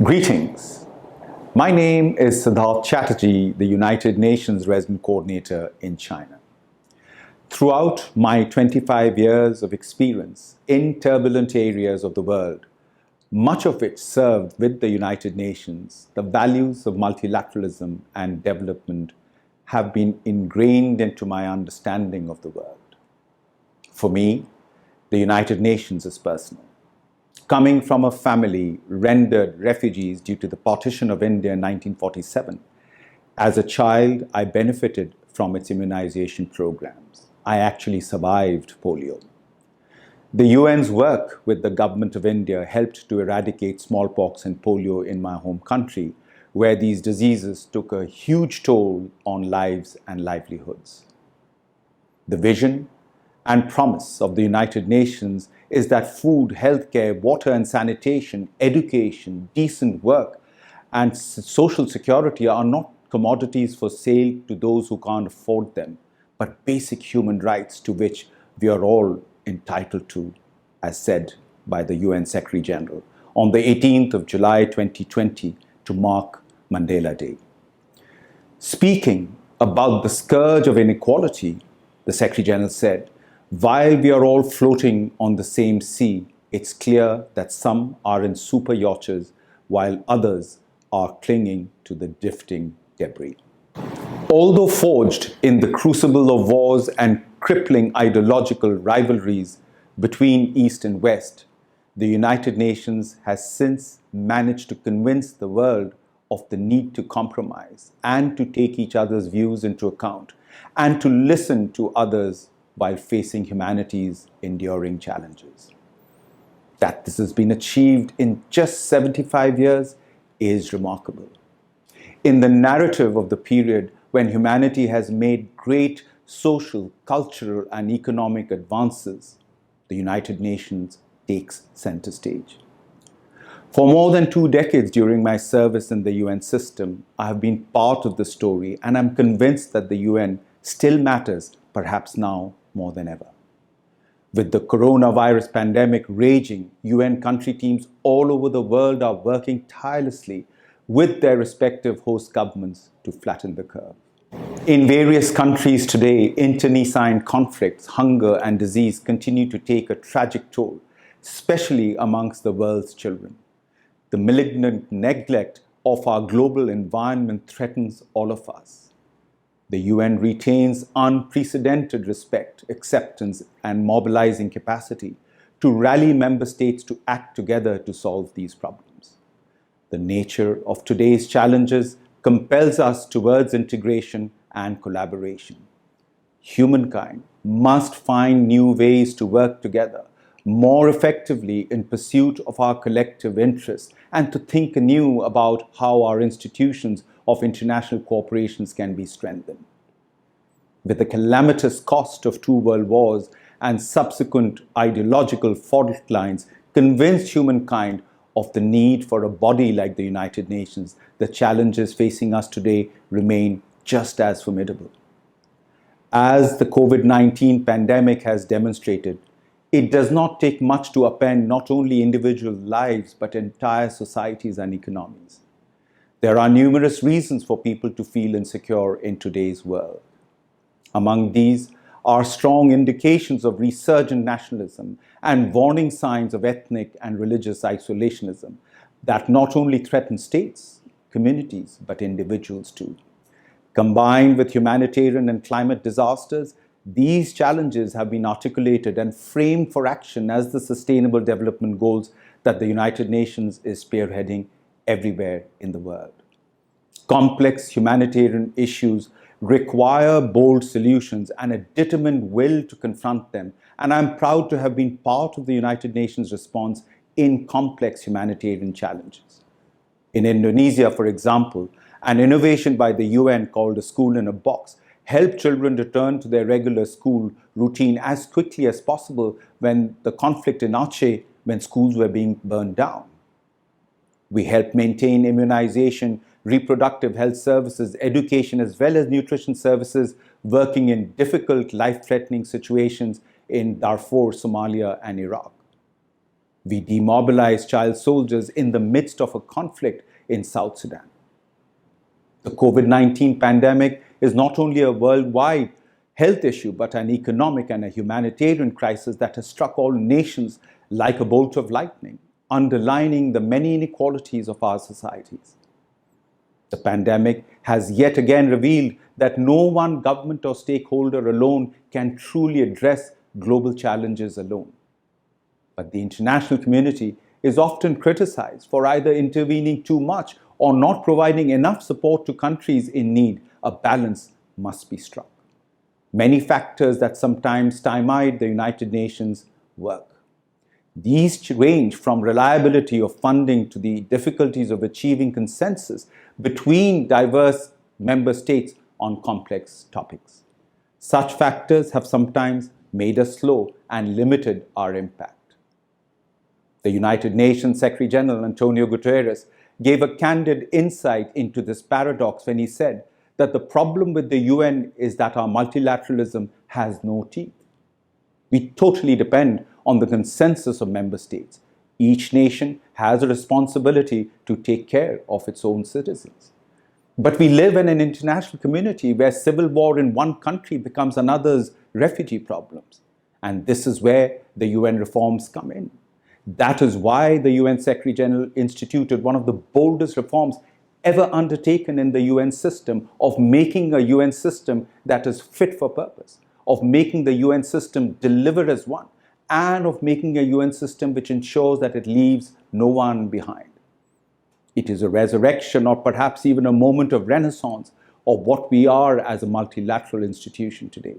Greetings. My name is Siddharth Chatterjee, the United Nations Resident Coordinator in China. Throughout my 25 years of experience in turbulent areas of the world, much of it served with the United Nations, the values of multilateralism and development have been ingrained into my understanding of the world. For me, the United Nations is personal. Coming from a family rendered refugees due to the partition of India in 1947, as a child, I benefited from its immunization programs. I actually survived polio. The UN's work with the government of India helped to eradicate smallpox and polio in my home country, where these diseases took a huge toll on lives and livelihoods. The vision and promise of the United Nations is that food, healthcare, water and sanitation, education, decent work, and social security are not commodities for sale to those who can't afford them, but basic human rights to which we are all entitled to, as said by the UN Secretary General on the 18th of July 2020 to mark Mandela Day. Speaking about the scourge of inequality, the Secretary General said, "While we are all floating on the same sea, it's clear that some are in super yachts while others are clinging to the drifting debris." Although forged in the crucible of wars and crippling ideological rivalries between East and West, the United Nations has since managed to convince the world of the need to compromise and to take each other's views into account and to listen to others while facing humanity's enduring challenges. That this has been achieved in just 75 years is remarkable. In the narrative of the period when humanity has made great social, cultural, and economic advances, the United Nations takes center stage. For more than 2 decades during my service in the UN system, I have been part of the story, and I'm convinced that the UN still matters, perhaps now more than ever. With the coronavirus pandemic raging, UN country teams all over the world are working tirelessly with their respective host governments to flatten the curve. In various countries today, internecine conflicts, hunger, and disease continue to take a tragic toll, especially amongst the world's children. The malignant neglect of our global environment threatens all of us. The UN retains unprecedented respect, acceptance, and mobilizing capacity to rally member states to act together to solve these problems. The nature of today's challenges compels us towards integration and collaboration. Humankind must find new ways to work together more effectively in pursuit of our collective interests and to think anew about how our institutions of international cooperations can be strengthened. With the calamitous cost of 2 world wars and subsequent ideological fault lines convinced humankind of the need for a body like the United Nations, the challenges facing us today remain just as formidable. As the COVID-19 pandemic has demonstrated, it does not take much to upend not only individual lives, but entire societies and economies. There are numerous reasons for people to feel insecure in today's world. Among these are strong indications of resurgent nationalism and warning signs of ethnic and religious isolationism that not only threaten states, communities, but individuals too. Combined with humanitarian and climate disasters, these challenges have been articulated and framed for action as the Sustainable Development Goals that the United Nations is spearheading everywhere in the world. Complex humanitarian issues require bold solutions and a determined will to confront them, and I'm proud to have been part of the United Nations response in complex humanitarian challenges. In Indonesia, for example, an innovation by the UN called a school in a box helped children return to their regular school routine as quickly as possible when the conflict in Aceh, when schools were being burned down. We helped maintain immunization, reproductive health services, education, as well as nutrition services, working in difficult, life-threatening situations in Darfur, Somalia, and Iraq. We demobilized child soldiers in the midst of a conflict in South Sudan. The COVID-19 pandemic is not only a worldwide health issue, but an economic and a humanitarian crisis that has struck all nations like a bolt of lightning, underlining the many inequalities of our societies. The pandemic has yet again revealed that no one government or stakeholder alone can truly address global challenges alone. But the international community is often criticized for either intervening too much or not providing enough support to countries in need. A balance must be struck. Many factors that sometimes stymie the United Nations work. These range from reliability of funding to the difficulties of achieving consensus between diverse member states on complex topics. Such factors have sometimes made us slow and limited our impact. The United Nations Secretary General Antonio Guterres gave a candid insight into this paradox when he said that the problem with the UN is that our multilateralism has no teeth. We totally depend on the consensus of member states. Each nation has a responsibility to take care of its own citizens. But we live in an international community where civil war in one country becomes another's refugee problems. And this is where the UN reforms come in. That is why the UN Secretary General instituted one of the boldest reforms ever undertaken in the UN system, of making a UN system that is fit for purpose, of making the UN system deliver as one, and of making a UN system which ensures that it leaves no one behind. It is a resurrection, or perhaps even a moment of renaissance, of what we are as a multilateral institution today.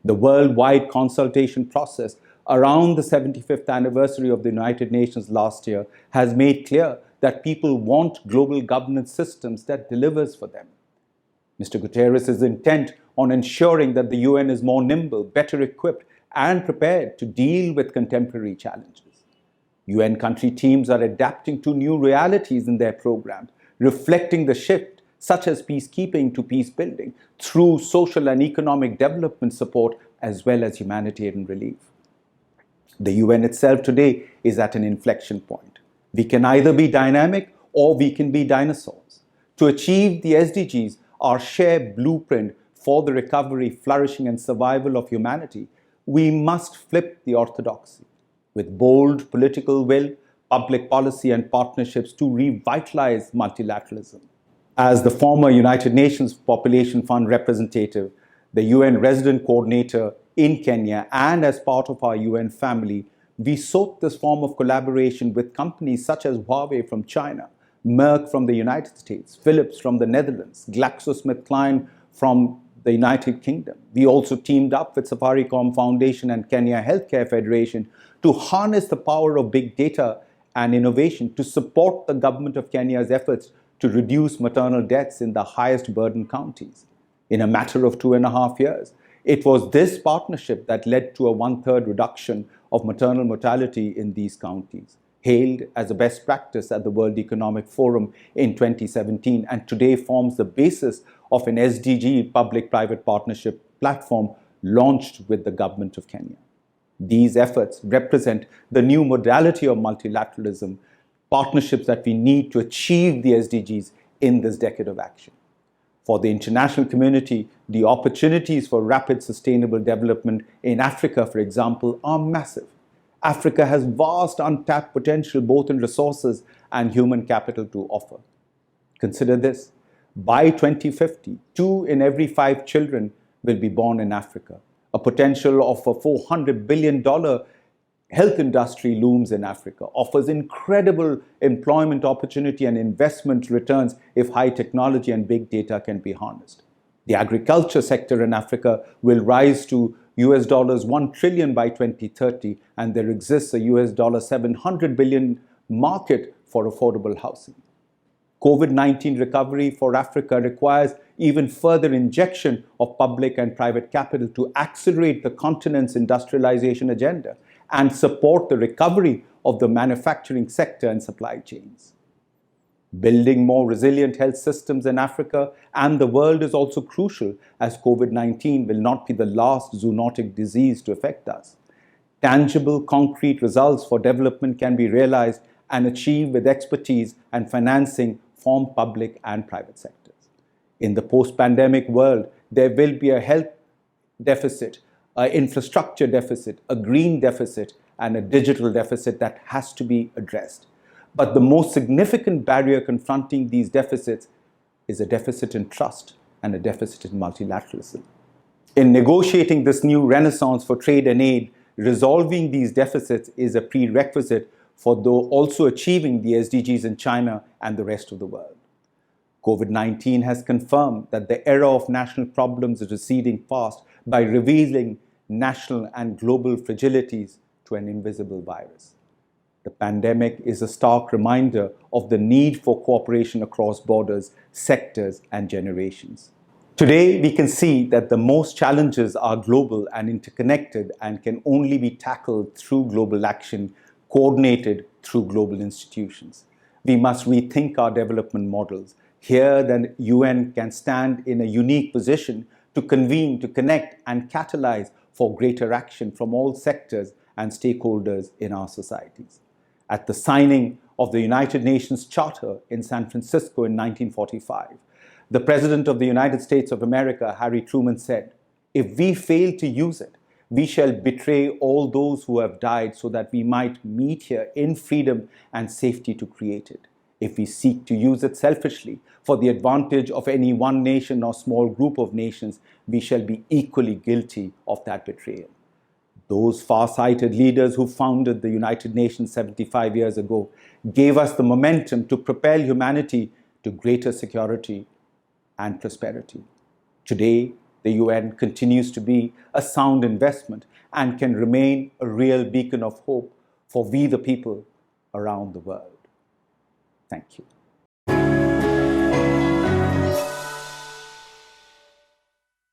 The worldwide consultation process around the 75th anniversary of the United Nations last year has made clear that people want global governance systems that delivers for them. Mr. Guterres is intent on ensuring that the UN is more nimble, better equipped, and prepared to deal with contemporary challenges. UN country teams are adapting to new realities in their programs, reflecting the shift, such as peacekeeping to peace building, through social and economic development support as well as humanitarian relief. The UN itself today is at an inflection point. We can either be dynamic or we can be dinosaurs. To achieve the SDGs, our shared blueprint for the recovery, flourishing, and survival of humanity, we must flip the orthodoxy with bold political will, public policy, and partnerships to revitalize multilateralism. As the former United Nations Population Fund representative, the UN resident coordinator in Kenya, and as part of our UN family, we sought this form of collaboration with companies such as Huawei from China, Merck from the United States, Philips from the Netherlands, GlaxoSmithKline from the United Kingdom. We also teamed up with Safaricom Foundation and Kenya Healthcare Federation to harness the power of big data and innovation to support the government of Kenya's efforts to reduce maternal deaths in the highest burden counties. In a matter of 2.5 years, it was this partnership that led to a 1/3 reduction of maternal mortality in these counties, hailed as a best practice at the World Economic Forum in 2017, and today forms the basis of an SDG public-private partnership platform launched with the government of Kenya. These efforts represent the new modality of multilateralism, partnerships that we need to achieve the SDGs in this decade of action. For the international community, the opportunities for rapid sustainable development in Africa, for example, are massive. Africa has vast untapped potential both in resources and human capital to offer. Consider this: by 2050, 2 in every 5 children will be born in Africa. A potential of a $400 billion health industry looms in Africa, offers incredible employment opportunity and investment returns if high technology and big data can be harnessed. The agriculture sector in Africa will rise to $1 trillion by 2030, and there exists a $700 billion market for affordable housing. COVID-19 recovery for Africa requires even further injection of public and private capital to accelerate the continent's industrialization agenda and support the recovery of the manufacturing sector and supply chains. Building more resilient health systems in Africa and the world is also crucial, as COVID-19 will not be the last zoonotic disease to affect us. Tangible, concrete results for development can be realized and achieved with expertise and financing from public and private sectors. In the post-pandemic world, there will be a health deficit, an infrastructure deficit, a green deficit, and a digital deficit that has to be addressed. But the most significant barrier confronting these deficits is a deficit in trust and a deficit in multilateralism. In negotiating this new renaissance for trade and aid, resolving these deficits is a prerequisite for also achieving the SDGs in China and the rest of the world. COVID-19 has confirmed that the era of national problems is receding fast by revealing national and global fragilities to an invisible virus. The pandemic is a stark reminder of the need for cooperation across borders, sectors, and generations. Today, we can see that the most challenges are global and interconnected and can only be tackled through global action, coordinated through global institutions. We must rethink our development models. Here, the UN can stand in a unique position to convene, to connect, and catalyze for greater action from all sectors and stakeholders in our societies. At the signing of the United Nations Charter in San Francisco in 1945, the President of the United States of America, Harry Truman, said, "If we fail to use it, we shall betray all those who have died so that we might meet here in freedom and safety to create it. If we seek to use it selfishly for the advantage of any one nation or small group of nations, we shall be equally guilty of that betrayal." Those far-sighted leaders who founded the United Nations 75 years ago gave us the momentum to propel humanity to greater security and prosperity. Today, the UN continues to be a sound investment and can remain a real beacon of hope for we the people around the world. Thank you.